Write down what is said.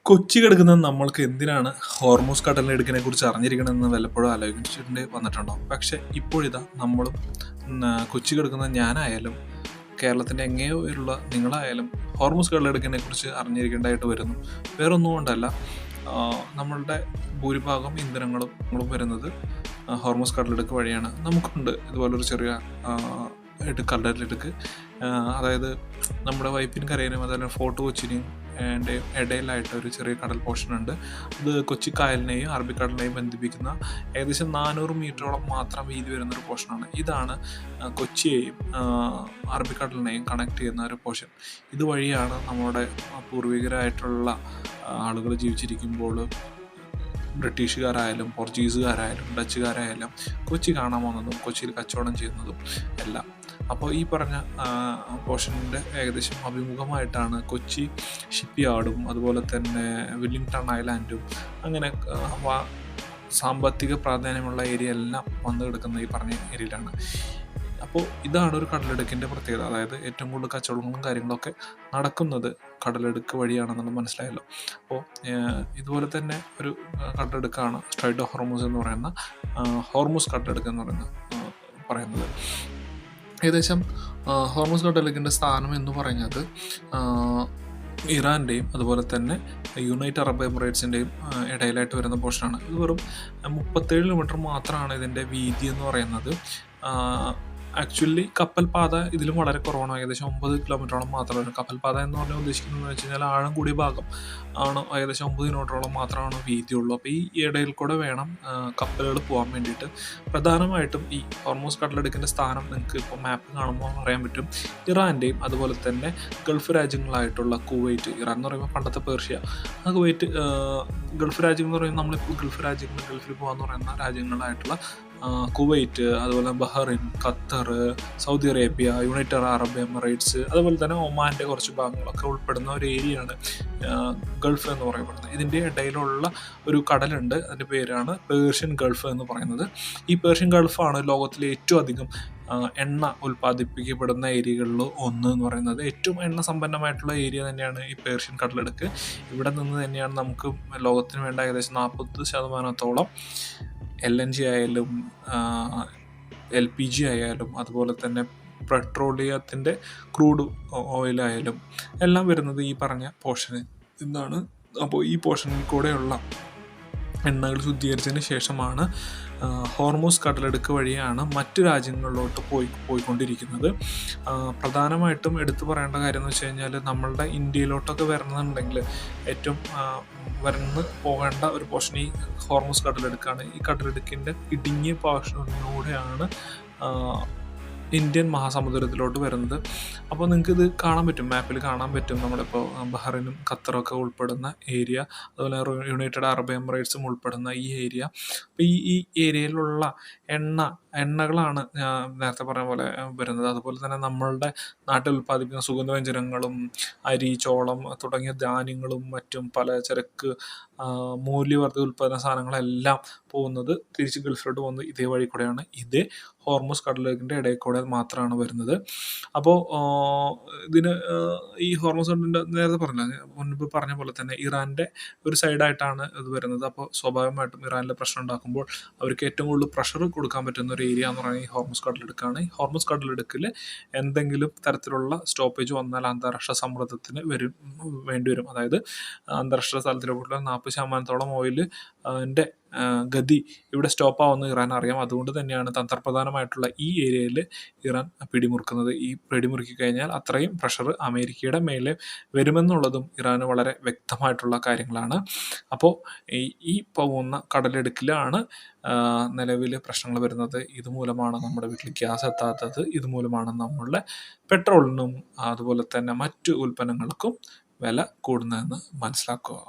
കൊച്ചി കിടക്കുന്ന നമ്മൾക്ക് എന്തിനാണ് ഹോർമൂസ് കടലിടുക്കിനെ കുറിച്ച് അറിഞ്ഞിരിക്കണമെന്ന് വല്ലപ്പോഴും ആലോചിച്ചിട്ട് വന്നിട്ടുണ്ടോ? പക്ഷെ ഇപ്പോഴിതാ നമ്മളും കൊച്ചി കിടക്കുന്ന ഞാനായാലും കേരളത്തിൻ്റെ എങ്ങനെയോ ഉള്ള നിങ്ങളായാലും ഹോർമൂസ് കടലിടുക്കിനെ കുറിച്ച് അറിഞ്ഞിരിക്കേണ്ടതായിട്ട് വരുന്നു. വേറൊന്നും കൊണ്ടല്ല, നമ്മളുടെ ഭൂരിഭാഗം ഇന്ധനങ്ങളും വരുന്നത് ഹോർമൂസ് കടലിടുക്ക് വഴിയാണ്. നമുക്കുണ്ട് ഇതുപോലൊരു ചെറിയ കടലിടുക്ക്. അതായത് നമ്മുടെ വൈപ്പിൻ കരയിലും അതുപോലെ ഫോർട്ട് കൊച്ചിനെയും ഇടയിലായിട്ട് ഒരു ചെറിയ കടൽ പോർഷൻ ഉണ്ട്. അത് കൊച്ചി കായലിനെയും അറബിക്കടലിനെയും ബന്ധിപ്പിക്കുന്ന ഏകദേശം 400 മീറ്ററോളം മാത്രം വീതി വരുന്നൊരു പോർഷനാണ്. ഇതാണ് കൊച്ചിയെയും അറബിക്കടലിനെയും കണക്ട് ചെയ്യുന്ന ഒരു പോർഷൻ. ഇതുവഴിയാണ് നമ്മുടെ പൂർവികരായിട്ടുള്ള ആളുകൾ ജീവിച്ചിരിക്കുമ്പോൾ ബ്രിട്ടീഷുകാരായാലും പോർച്ചുഗീസുകാരായാലും ഡച്ചുകാരായാലും കൊച്ചി കാണാൻ വന്നതും കൊച്ചിയിൽ കച്ചവടം ചെയ്യുന്നതും എല്ലാം. അപ്പോൾ ഈ പറഞ്ഞ പോർഷനിൻ്റെ ഏകദേശം അഭിമുഖമായിട്ടാണ് കൊച്ചി ഷിപ്പ് യാർഡും അതുപോലെ തന്നെ വെല്ലിംഗ്ടൺ ഐലാൻഡും അങ്ങനെ സാമ്പത്തിക പ്രാധാന്യമുള്ള ഏരിയ എല്ലാം വന്നു കിടക്കുന്ന ഈ പറഞ്ഞ ഏരിയയിലാണ്. അപ്പോൾ ഇതാണ് ഒരു കടലിടുക്കിൻ്റെ പ്രത്യേകത. അതായത് ഏറ്റവും കൂടുതൽ കച്ചവടങ്ങളും കാര്യങ്ങളൊക്കെ നടക്കുന്നത് കടലിടുക്ക് വഴിയാണെന്നുള്ളത് മനസ്സിലായല്ലോ. അപ്പോൾ ഇതുപോലെ തന്നെ ഒരു കടലിടുക്കാണ് സ്ട്രൈറ്റ് ഓഫ് ഹോർമൂസ് എന്ന് പറയുന്ന ഹോർമൂസ് കടലിടുക്ക് എന്ന് പറയുന്നത്. ഏകദേശം ഹോർമൂസ് കടലിടുക്കിൻ്റെ സ്ഥാനം എന്ന് പറയുന്നത് ഇറാൻ്റെയും അതുപോലെ തന്നെ യുണൈറ്റഡ് അറബ് എമിറേറ്റ്സിൻ്റെയും ഇടയിലായിട്ട് വരുന്ന പോർഷനാണ്. ഇത് വെറും 37 കിലോമീറ്റർ മാത്രമാണ് ഇതിൻ്റെ വീതി എന്ന് പറയുന്നത്. ആക്ച്വലി കപ്പൽപാത ഇതിലും വളരെ കുറവാണ്. ഏകദേശം 9 കിലോമീറ്ററോളം മാത്രമാണ്. കപ്പൽപാത എന്ന് പറഞ്ഞാൽ ഉദ്ദേശിക്കുന്നത് വെച്ച് കഴിഞ്ഞാൽ ആഴം കൂടിയ ഭാഗം ആണ്. ഏകദേശം 9 കിലോമീറ്ററോളം മാത്രമാണ് വീതിയുള്ളൂ. അപ്പോൾ ഈ ഇടയിൽ കൂടെ വേണം കപ്പലുകൾ പോകാൻ വേണ്ടിയിട്ട്. പ്രധാനമായിട്ടും ഈ ഹോർമൂസ് കടലിടുക്കിൻ്റെ സ്ഥാനം നിങ്ങൾക്ക് ഇപ്പോൾ മാപ്പ് കാണുമ്പോൾ അറിയാൻ പറ്റും. ഇറാൻ്റെയും അതുപോലെ തന്നെ ഗൾഫ് രാജ്യങ്ങളായിട്ടുള്ള കുവൈറ്റ്, ഇറാൻ എന്ന് പറയുമ്പോൾ പണ്ടത്തെ പേർഷ്യ, കുവൈറ്റ്, ഗൾഫ് രാജ്യങ്ങൾ എന്ന് പറയുമ്പോൾ നമ്മളിപ്പോൾ ഗൾഫിൽ പോകാമെന്ന് പറയുന്ന രാജ്യങ്ങളായിട്ടുള്ള കുവൈറ്റ്, അതുപോലെ Bahrain, Qatar, Saudi Arabia, United Arab Emirates, അതുപോലെ തന്നെ ഒമാൻ്റെ കുറച്ച് ഭാഗങ്ങളൊക്കെ ഉൾപ്പെടുന്ന ഒരു ഏരിയയാണ് ഗൾഫ് എന്ന് പറയപ്പെടുന്നത്. ഇതിൻ്റെ ഇടയിലുള്ള ഒരു കടലുണ്ട്, അതിൻ്റെ പേരാണ് പേർഷ്യൻ ഗൾഫ് എന്ന് പറയുന്നത്. ഈ പേർഷ്യൻ ഗൾഫാണ് ലോകത്തിലെ ഏറ്റവും അധികം എണ്ണ ഉൽപ്പാദിപ്പിക്കപ്പെടുന്ന ഏരിയകളിൽ ഒന്ന് എന്ന് പറയുന്നത്. ഏറ്റവും എണ്ണ സമ്പന്നമായിട്ടുള്ള ഏരിയ തന്നെയാണ് ഈ പേർഷ്യൻ കടലിടുക്ക്. ഇവിടെ നിന്ന് തന്നെയാണ് നമുക്ക് ലോകത്തിന് വേണ്ട ഏകദേശം 40% LNG ആയാലും LPG ആയാലും അതുപോലെ തന്നെ പെട്രോളിയത്തിൻ്റെ ക്രൂഡ് ഓയിലായാലും എല്ലാം വരുന്നത് ഈ പറഞ്ഞ പോർഷനിൽ നിന്നാണ്. അപ്പോൾ ഈ പോർഷനിൽ കൂടെയുള്ള എണ്ണകൾ ശുദ്ധീകരിച്ചതിന് ശേഷമാണ് ഹോർമൂസ് കടലിടുക്ക് വഴിയാണ് മറ്റ് രാജ്യങ്ങളിലോട്ട് പോയിക്കൊണ്ടിരിക്കുന്നത്. പ്രധാനമായിട്ടും എടുത്തു പറയേണ്ട കാര്യം എന്ന് വെച്ച് കഴിഞ്ഞാൽ നമ്മളുടെ ഇന്ത്യയിലോട്ടൊക്കെ വരണമെന്നുണ്ടെങ്കിൽ ഏറ്റവും പോകേണ്ട ഒരു പോർഷൻ ഈ ഹോർമൂസ് കടലിടുക്കാണ്. ഈ കടലിടുക്കിൻ്റെ ഇടുങ്ങിയ പോർഷനിലൂടെയാണ് ഇന്ത്യൻ മഹാസമുദ്രത്തിലോട്ട് വരുന്നത്. അപ്പോൾ നിങ്ങൾക്ക് ഇത് കാണാൻ പറ്റും, മാപ്പിൽ കാണാൻ പറ്റും. നമ്മളിപ്പോൾ ബഹ്റൈനും ഖത്തറൊക്കെ ഉൾപ്പെടുന്ന ഏരിയ, അതുപോലെ യുണൈറ്റഡ് അറബ് എമിറേറ്റ്സും ഉൾപ്പെടുന്ന ഈ ഏരിയ. അപ്പോൾ ഈ ഏരിയയിലുള്ള എണ്ണകളാണ് ഞാൻ നേരത്തെ പറഞ്ഞ പോലെ വരുന്നത്. അതുപോലെ തന്നെ നമ്മളുടെ നാട്ടിൽ ഉൽപ്പാദിപ്പിക്കുന്ന സുഗന്ധവ്യഞ്ജനങ്ങളും അരി, ചോളം തുടങ്ങിയ ധാന്യങ്ങളും മറ്റും പലചരക്ക് മൂല്യവർദ്ധിത ഉൽപ്പാദന സാധനങ്ങളെല്ലാം പോകുന്നത് തിരിച്ച് ഗൾഫിലോട്ട് പോകുന്നത് ഇതേ വഴി കൂടെയാണ്. ഇതേ ഹോർമൂസ് കടലിടുക്കിൻ്റെ ഇടയിൽ കൂടെ മാത്രമാണ് വരുന്നത്. അപ്പോൾ ഇതിന് ഈ ഹോർമൂസ് കടലിൻ്റെ നേരത്തെ മുൻപ് പറഞ്ഞ പോലെ തന്നെ ഇറാൻ്റെ ഒരു സൈഡായിട്ടാണ് ഇത് വരുന്നത്. അപ്പോൾ സ്വാഭാവികമായിട്ടും ഇറാനിലെ പ്രശ്നം ഉണ്ടാക്കുമ്പോൾ അവർക്ക് ഏറ്റവും കൂടുതൽ പ്രഷർ കൊടുക്കാൻ പറ്റുന്ന ഒരു ഏരിയ എന്ന് പറയുന്നത് ഈ ഹോർമൂസ് കടലിടുക്കാണ്. ഈ ഹോർമൂസ് കടലിടുക്കിൽ എന്തെങ്കിലും തരത്തിലുള്ള സ്റ്റോപ്പേജ് വന്നാൽ അന്താരാഷ്ട്ര സമ്മർദ്ദത്തിന് വേണ്ടിവരും. അതായത് അന്താരാഷ്ട്ര തലത്തിലുള്ള 40% ഓയിൽ ൻ്റെ ഗതി ഇവിടെ സ്റ്റോപ്പാവുമെന്ന് ഇറാൻ അറിയാം. അതുകൊണ്ട് തന്നെയാണ് തന്ത്രപ്രധാനമായിട്ടുള്ള ഈ ഏരിയയിൽ ഇറാൻ പിടിമുറുക്കുന്നത്. ഈ പിടിമുറുക്കി കഴിഞ്ഞാൽ അത്രയും പ്രഷർ അമേരിക്കയുടെ മേലെ വരുമെന്നുള്ളതും ഇറാന് വളരെ വ്യക്തമായിട്ടുള്ള കാര്യങ്ങളാണ്. അപ്പോൾ ഈ പോകുന്ന കടലിടുക്കിലാണ് നിലവിൽ പ്രശ്നങ്ങൾ വരുന്നത്. ഇതുമൂലമാണ് നമ്മുടെ വീട്ടിൽ ഗ്യാസ് എത്താത്തത്. ഇതുമൂലമാണ് നമ്മളുടെ പെട്രോളിനും അതുപോലെ തന്നെ മറ്റു ഉൽപ്പന്നങ്ങൾക്കും വില കൂടുന്നതെന്ന് മനസ്സിലാക്കുക.